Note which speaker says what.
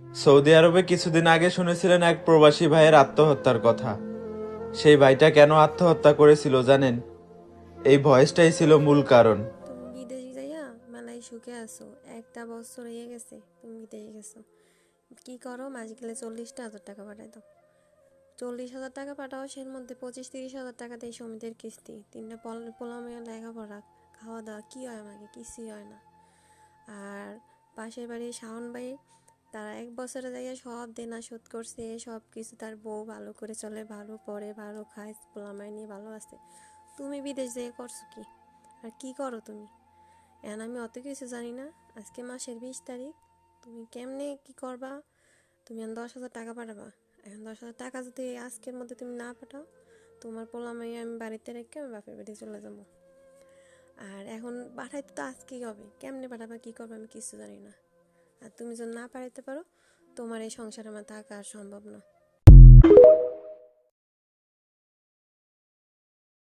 Speaker 1: Saudi আরবে কিছুদিন আগে শুনেছিলেন এক প্রবাসী ভাইয়ের আত্মহত্যার কথা। সেই ভাইটা কেন আত্মহত্যা করেছিল জানেন? এই ভয়েসটাই ছিল মূল কারণ।
Speaker 2: তুমি বিদেশে যাইয়া মেলায় সুখে আছো, একটা বছর হয়ে গেছে তুমি বিদেশে গেছো। কি করো? মাস গেলে 40,000 টাকা পাঠাই দাও। 40,000 টাকা পাঠাও, সের মধ্যে 25-30 হাজার টাকা দেয় সমিতির কিস্তি, তিনটা পোলামের লেখাপড়া, খাওয়া দাওয়া, কি হয়? আমাকে কিছুই হয় না। আর পাশের বাড়ির শাওন ভাই, তারা 1 বছরে যাইয়া সব দেনা শোধ করছে, সব কিছু, তার বউ ভালো করে চলে, ভালো পড়ে, ভালো খায়, পোলামাই নিয়ে ভালো আছে। তুমি বিদেশ যেয়ে করছো কি? আর কি করো তুমি? এখন আমি অত কিছু জানি না। আজকে মাসের 20 তারিখ, তুমি কেমনে কি করবা? তুমি এখন 10,000 টাকা পাঠাবা। এখন 10,000 টাকা যদি আজকের মধ্যে তুমি না পাঠাও, তোমার পোলামাই আমি বাড়িতে রেখে আমি বাপের বাড়ি চলে যাবো। আর এখন পাঠাইতে তো আজকেই হবে, কেমনে পাঠাবা, কি করবা, আমি কিছু জানি না। আর তুমি যদি না পাঠাইতে পারো, তোমার এই সংসারে আমার থাকা আর সম্ভব না।